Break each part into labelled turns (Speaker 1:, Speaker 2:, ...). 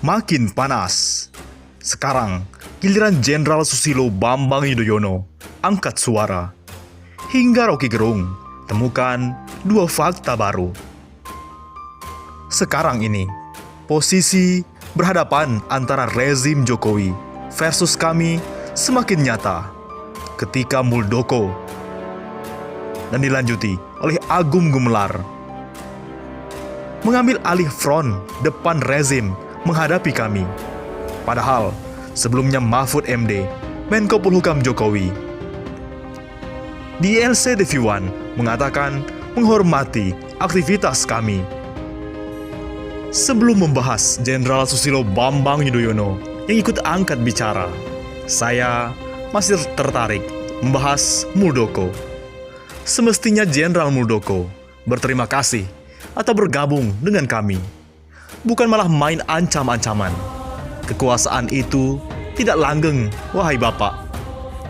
Speaker 1: Makin panas. Sekarang, giliran Jenderal Susilo Bambang Yudhoyono angkat suara. Hingga Rocky Gerung temukan dua fakta baru. Sekarang ini, posisi berhadapan antara rezim Jokowi versus kami semakin nyata ketika Muldoko dan dilanjuti oleh Agung Gumelar mengambil alih front depan rezim menghadapi kami. Padahal sebelumnya Mahfud MD, Menko Polhukam Jokowi, di LCTV1 mengatakan menghormati aktivitas kami. Sebelum membahas Jenderal Susilo Bambang Yudhoyono yang ikut angkat bicara, saya masih tertarik membahas Muldoko. Semestinya Jenderal Muldoko berterima kasih atau bergabung dengan kami, bukan malah main ancam-ancaman. Kekuasaan itu tidak langgeng, wahai Bapak,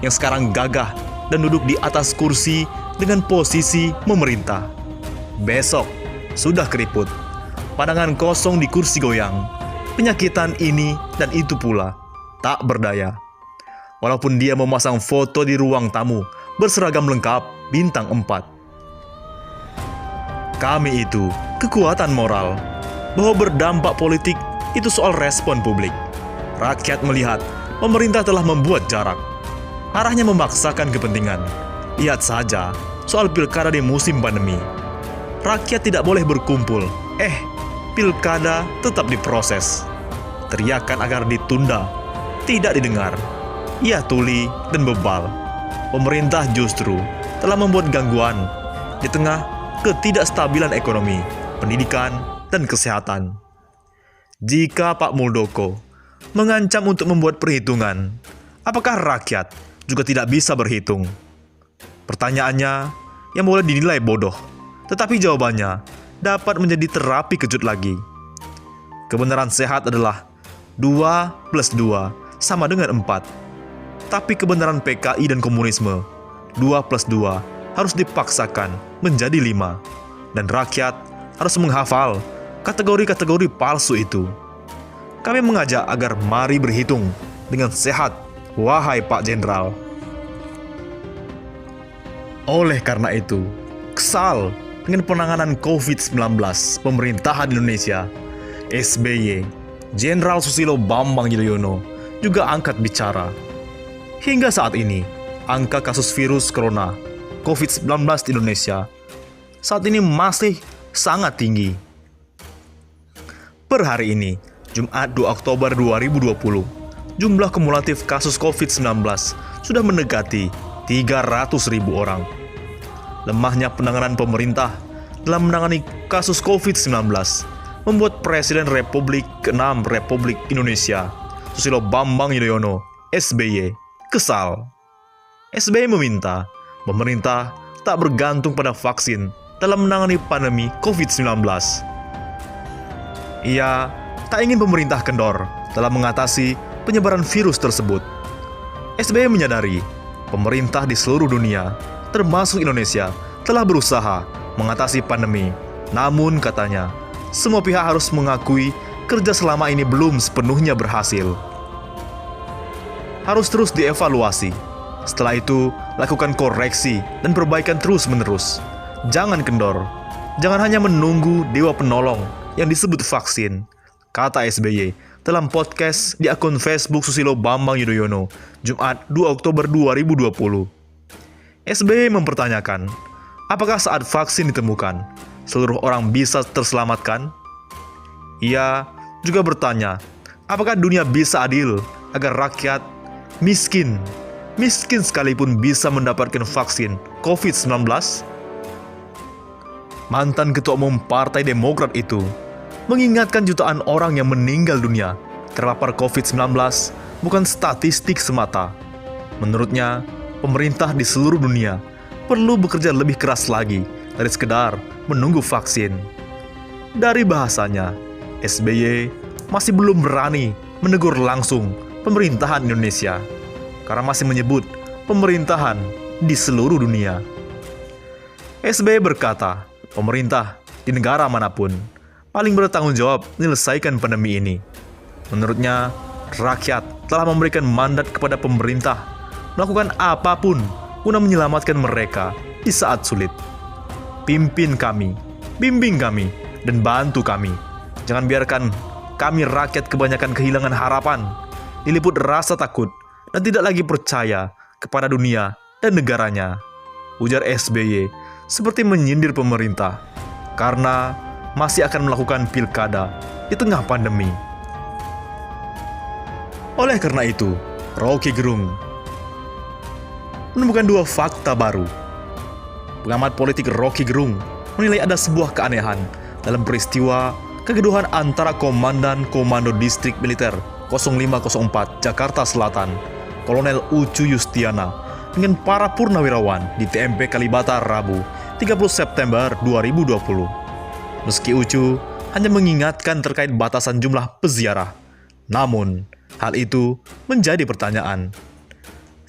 Speaker 1: yang sekarang gagah dan duduk di atas kursi dengan posisi memerintah. Besok sudah keriput, pandangan kosong di kursi goyang, penyakitan ini dan itu pula, tak berdaya. Walaupun dia memasang foto di ruang tamu berseragam lengkap bintang 4. Kami itu kekuatan moral, bahwa berdampak politik itu soal respon publik. Rakyat melihat pemerintah telah membuat jarak, arahnya memaksakan kepentingan. Lihat saja soal pilkada di musim pandemi. Rakyat tidak boleh berkumpul, pilkada tetap diproses. Teriakan agar ditunda tidak didengar. Ia tuli dan bebal. Pemerintah justru telah membuat gangguan di tengah ketidakstabilan ekonomi, pendidikan, dan kesehatan. Jika Pak Muldoko mengancam untuk membuat perhitungan, apakah rakyat juga tidak bisa berhitung? Pertanyaannya yang boleh dinilai bodoh, tetapi jawabannya dapat menjadi terapi kejut lagi. Kebenaran sehat adalah 2 + 2 sama dengan 4. Tapi kebenaran PKI dan komunisme, 2 + 2 harus dipaksakan menjadi 5. Dan rakyat harus menghafal kategori-kategori palsu itu. Kami mengajak agar mari berhitung dengan sehat, wahai Pak Jenderal. Oleh karena itu, kesal dengan penanganan COVID-19 pemerintahan Indonesia, SBY, Jenderal Susilo Bambang Yudhoyono juga angkat bicara. Hingga saat ini, angka kasus virus corona COVID-19 di Indonesia saat ini masih sangat tinggi. Per hari ini, Jumat 2 Oktober 2020, jumlah kumulatif kasus COVID-19 sudah mendekati 300.000 orang. Lemahnya penanganan pemerintah dalam menangani kasus COVID-19 membuat Presiden Republik ke-6 Republik Indonesia, Susilo Bambang Yudhoyono, SBY, kesal. SBY meminta pemerintah tak bergantung pada vaksin dalam menangani pandemi COVID-19. Ia tak ingin pemerintah kendor dalam mengatasi penyebaran virus tersebut. SBY menyadari pemerintah di seluruh dunia, termasuk Indonesia, telah berusaha mengatasi pandemi. Namun katanya, semua pihak harus mengakui kerja selama ini belum sepenuhnya berhasil. Harus terus dievaluasi. Setelah itu, lakukan koreksi dan perbaikan terus-menerus. Jangan kendor. Jangan hanya menunggu dewa penolong yang disebut vaksin, kata SBY dalam podcast di akun Facebook Susilo Bambang Yudhoyono, Jumat 2 Oktober 2020. SBY mempertanyakan, apakah saat vaksin ditemukan, seluruh orang bisa terselamatkan? Ia juga bertanya, apakah dunia bisa adil agar rakyat miskin sekalipun bisa mendapatkan vaksin COVID-19? Mantan Ketua Umum Partai Demokrat itu mengingatkan jutaan orang yang meninggal dunia terpapar COVID-19 bukan statistik semata. Menurutnya, pemerintah di seluruh dunia perlu bekerja lebih keras lagi dari sekedar menunggu vaksin. Dari bahasanya, SBY masih belum berani menegur langsung pemerintahan Indonesia karena masih menyebut pemerintahan di seluruh dunia. SBY berkata, pemerintah di negara manapun paling bertanggung jawab menyelesaikan pandemi ini. Menurutnya, rakyat telah memberikan mandat kepada pemerintah melakukan apapun guna menyelamatkan mereka di saat sulit. Pimpin kami, bimbing kami, dan bantu kami. Jangan biarkan kami rakyat kebanyakan kehilangan harapan, diliput rasa takut, dan tidak lagi percaya kepada dunia dan negaranya, ujar SBY seperti menyindir pemerintah karena masih akan melakukan pilkada di tengah pandemi. Oleh karena itu, Rocky Gerung menemukan dua fakta baru. Pengamat politik Rocky Gerung menilai ada sebuah keanehan dalam peristiwa kegaduhan antara Komandan Komando Distrik Militer 0504 Jakarta Selatan, Kolonel Ucu Yustiana, dengan para purnawirawan di TMP Kalibata Rabu, 30 September 2020. Meski Ucu hanya mengingatkan terkait batasan jumlah peziarah, namun hal itu menjadi pertanyaan.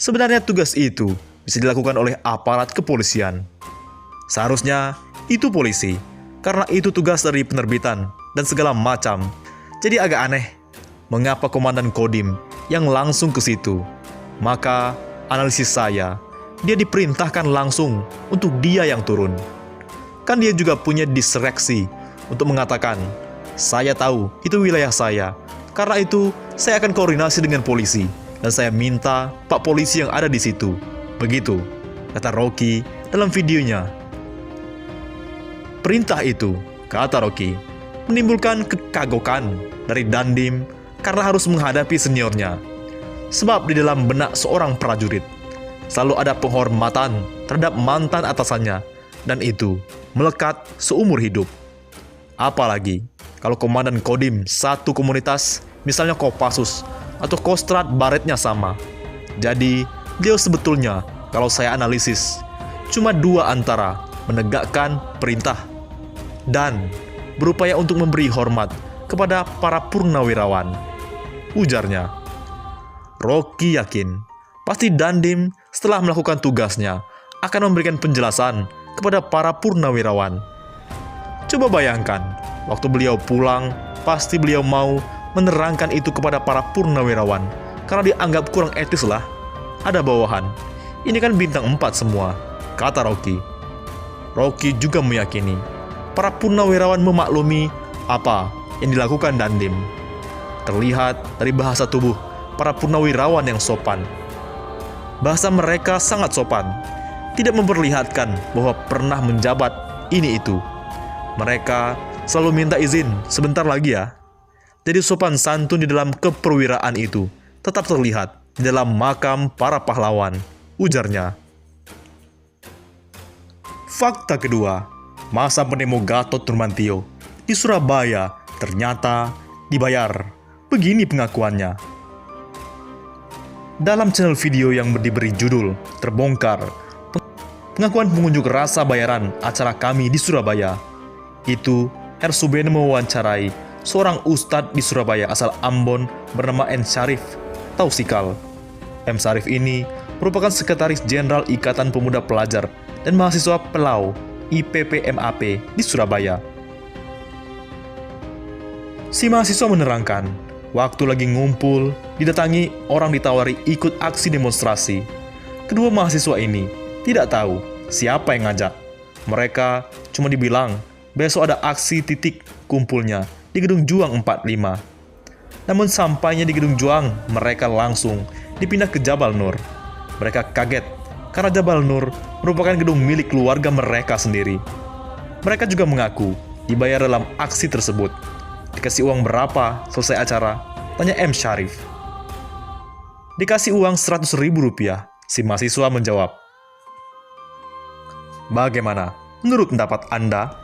Speaker 1: Sebenarnya tugas itu bisa dilakukan oleh aparat kepolisian. Seharusnya itu polisi, karena itu tugas dari penerbitan dan segala macam. Jadi agak aneh, mengapa Komandan Kodim yang langsung ke situ? Maka analisis saya, dia diperintahkan langsung untuk dia yang turun. Kan dia juga punya diskresi untuk mengatakan, saya tahu itu wilayah saya, karena itu saya akan koordinasi dengan polisi, dan saya minta Pak Polisi yang ada di situ. Begitu, kata Rocky dalam videonya. Perintah itu, kata Rocky, menimbulkan kekagokan dari Dandim karena harus menghadapi seniornya. Sebab di dalam benak seorang prajurit selalu ada penghormatan terhadap mantan atasannya, dan itu melekat seumur hidup. Apalagi kalau Komandan Kodim satu komunitas, misalnya Kopassus atau Kostrad baretnya sama. Jadi beliau sebetulnya, kalau saya analisis, cuma dua antara menegakkan perintah dan berupaya untuk memberi hormat kepada para purnawirawan, ujarnya. Rocky yakin pasti Dandim setelah melakukan tugasnya akan memberikan penjelasan kepada para purnawirawan. Coba bayangkan, waktu beliau pulang, pasti beliau mau menerangkan itu kepada para purnawirawan, karena dianggap kurang etis lah. Ada bawahan, ini kan bintang 4 semua, kata Rocky. Rocky juga meyakini para purnawirawan memaklumi apa yang dilakukan Dandim. Terlihat dari bahasa tubuh para purnawirawan yang sopan. Bahasa mereka sangat sopan, tidak memperlihatkan bahwa pernah menjabat ini itu. Mereka selalu minta izin sebentar lagi ya. Jadi sopan santun di dalam keperwiraan itu tetap terlihat di dalam makam para pahlawan, ujarnya. Fakta kedua, masa penemu Gatot Nurmantio di Surabaya ternyata dibayar. Begini pengakuannya. Dalam channel video yang diberi judul Terbongkar, pengakuan pengunjuk rasa bayaran acara kami di Surabaya, itu R. Subene mewawancarai seorang ustadz di Surabaya asal Ambon bernama M. Syarif Tausikal. M. Syarif ini merupakan Sekretaris Jenderal Ikatan Pemuda Pelajar dan Mahasiswa Pelau IPPMAP di Surabaya. Si mahasiswa menerangkan, waktu lagi ngumpul, didatangi orang ditawari ikut aksi demonstrasi. Kedua mahasiswa ini tidak tahu siapa yang ngajak. Mereka cuma dibilang, besok ada aksi titik kumpulnya di Gedung Juang 45. Namun sampainya di Gedung Juang, mereka langsung dipindah ke Jabal Nur. Mereka kaget karena Jabal Nur merupakan gedung milik keluarga mereka sendiri. Mereka juga mengaku dibayar dalam aksi tersebut. Dikasih uang berapa selesai acara? Tanya M. Syarif. Dikasih uang Rp100.000, si mahasiswa menjawab. Bagaimana menurut pendapat Anda?